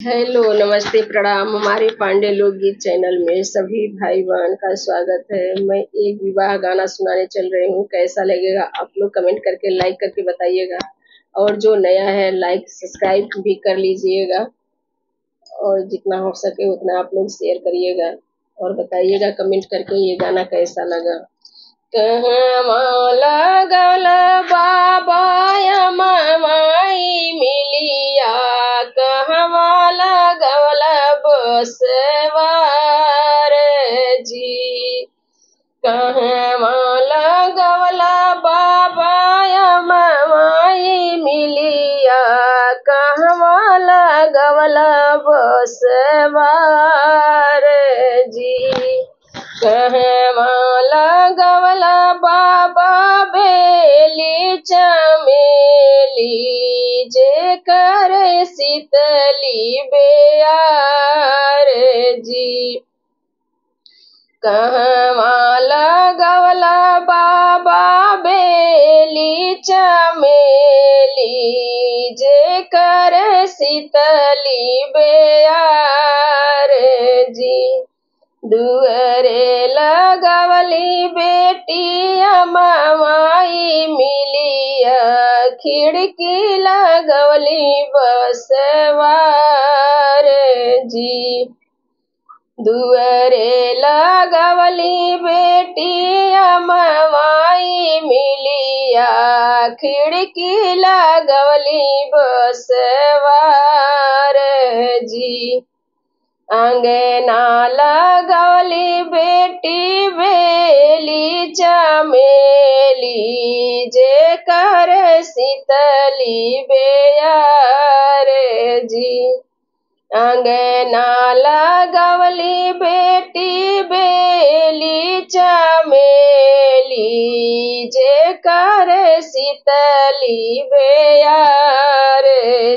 Hello, नमस्ते, प्रणाम। हमारे पांडे लोकगीत चैनल में सभी भाई बहन का स्वागत है। मैं एक विवाह गाना सुनाने चल रही हूँ। कैसा लगेगा आप लोग कमेंट करके लाइक करके बताइएगा। और जो नया है लाइक सब्सक्राइब भी कर लीजिएगा। और जितना हो सके उतना आप लोग शेयर करिएगा और बताइएगा कमेंट करके ये गाना कैसा लगा। कहवा लगल बाबा माई मिलिया, कहवा लगल बसवार जी, कहवा लगल बाबा माई मिलिया, कहवा लगल बसवार जी, कहवा लगल बाबा बेली चमेली, जे करे शीतली बेयार जी, कहवा लगल बाबा बेली चमेली, जे करे शीतली बेयार जी, दुअरे लगवली बेटिया माई मिलिया, खिड़की लगवली बसवार जी, दुअरे लगवली बेटिया माई मिलिया, खिड़की लगवली बसवार जी, अंगना लगवली बेटी बेली चमेली, जे कर शीतली बेयार जी, अंगना लगवली बेटी बेली चमेली, जे कर शीतली बेयार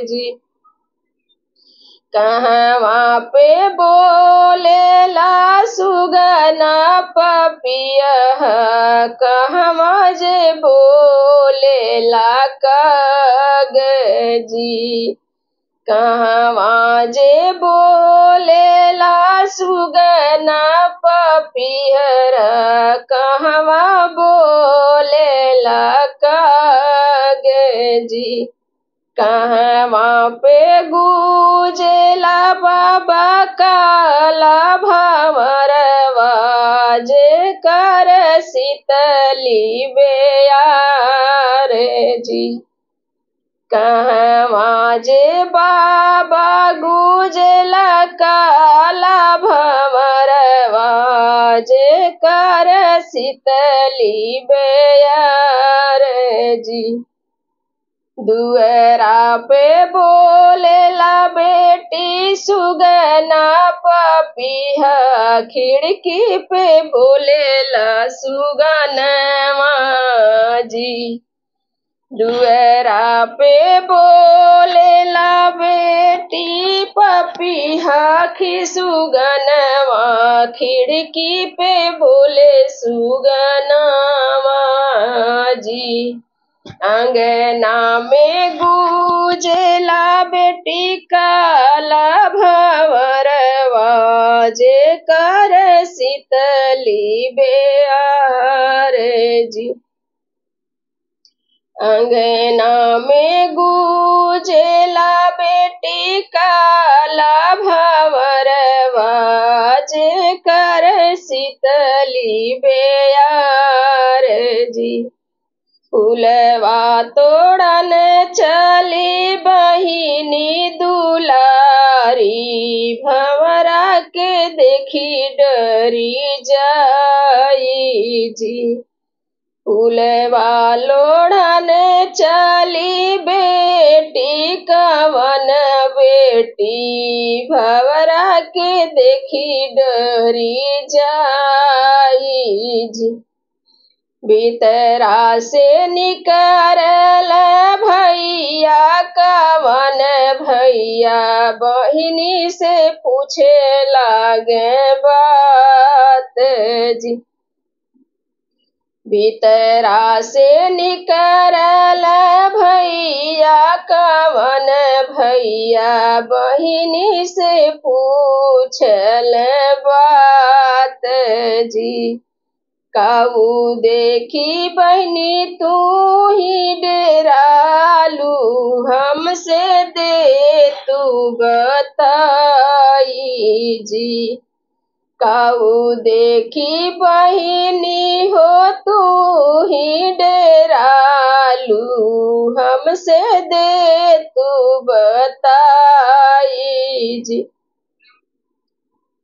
जी, कहवा पे बोलेला सुगना पपिया, कहवा जे बोलेला काग जी, कहवा जे बोलेला सुगना पपिहर, कहवा बोलेला काग जी, कहवा पे गुजेला बाबा काला भंवरवा, जे कर शीतली बेयार जी, कहवा जे बाबा गुजेला काला भंवरवा, जे कर शीतली बेयार जी, दुअरा पे बोलेला बेटी सुगना पपिहा, खिड़की पे बोलेला सुगनवा जी, दुअरा पे बोलेला बेटी पपिहा सुगनवा, खिड़की पे बोले सुगनवा जी, अंगना में गुजेला बेटी काला भंवरवा, जे कर शीतली बेयार जी, अंगना में गुजेला बेटी काला भंवरवा, जे कर शीतली बेयार जी, फूलवा तोड़न चली बहिनी दुलारी, भंवरा के देखी डरी जाई जी, फूलवा लोढ़न चली बेटी कवन बेटी, भंवरा के देखी डरी जाई जी, भीतरा से निकरल भैया कवन भैया, बहिनी से पूछे लागे बात जी, भीतरा से निकरल भैया कवन भैया बहिनी से पूछल बात जी। काऊ देखी बहनी तू ही डेरालू हमसे दे तू बताई जी। काऊ देखी बहिनी हो तू ही डेरालू हमसे दे तू बताई जी।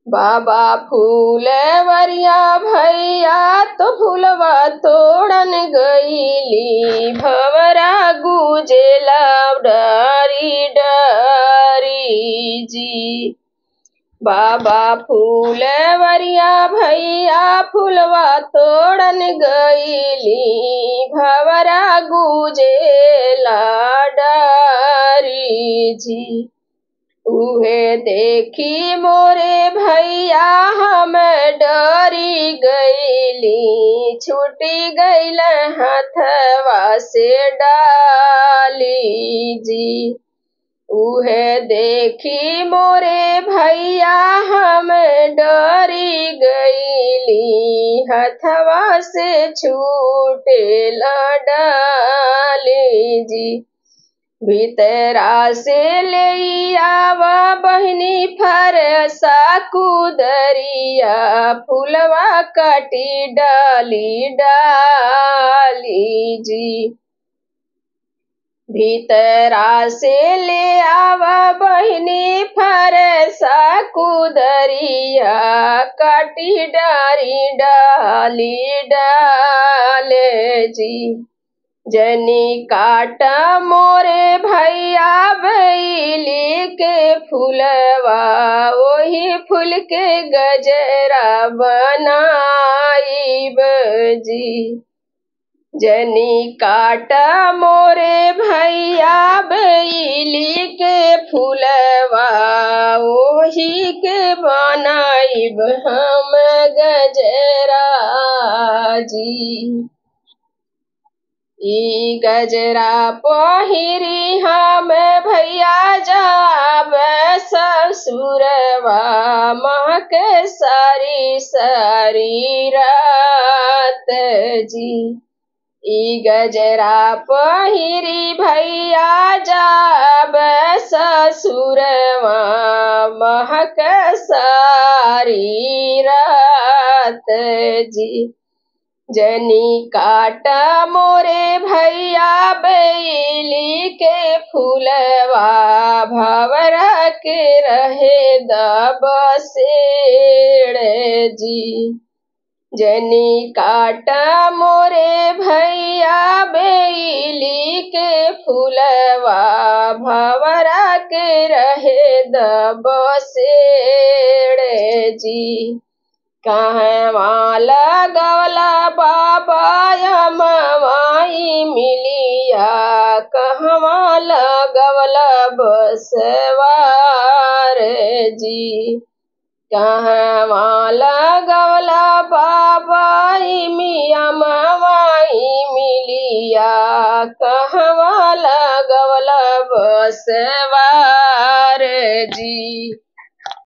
बाबा फूलवरिया भैया तो फूलवा तोड़न गईली भंवरा गुजेला डारी डारी जी। बाबा फूलवरिया भैया फूलवा तोड़न गईली भंवरा गुजेला डारी जी। उहे देखी मोरे भैया हम डरी गईली छूटी गईल हाथवा से डाली जी। उहे देखी मोरे भैया हम डरी गईली हाथवा से छूटे डाली जी। भीतरा से ले आवा बहनी फरसा कुदरिया फूलवा काटी डाली डाली जी। भीतरा से ले आवा बहनी फरसा कुदरिया काटी डारी डाली डाले जी। जनी काटा मोरे भैया बैली के फूलवा वही फूल के गजरा बनाईब जी। जनी काटा मोरे भैया बैली के फूलवा वही के बनाईब हम गजरा जी। ई गजरा पहिरी हम भैया जाब ससुरवा महक सारी सारी रात जी। ई गजरा पहिरी भैया जाब ससुरवा महक सारी रात जी। जनी काटा मोरे भैया बैली के फूलवा भंवरा के रहे दबसेड़ जी। जनी काटा मोरे भैया बैली के फूलवा भंवरा के रहे दबसेड़ जी। कहवा लगवला बाबा यमवाई मिलिया कहवा लगवला बसवार जी। कहवा लगवला बाबा यमवाई मिलिया कहवा लगवला बसवार जी।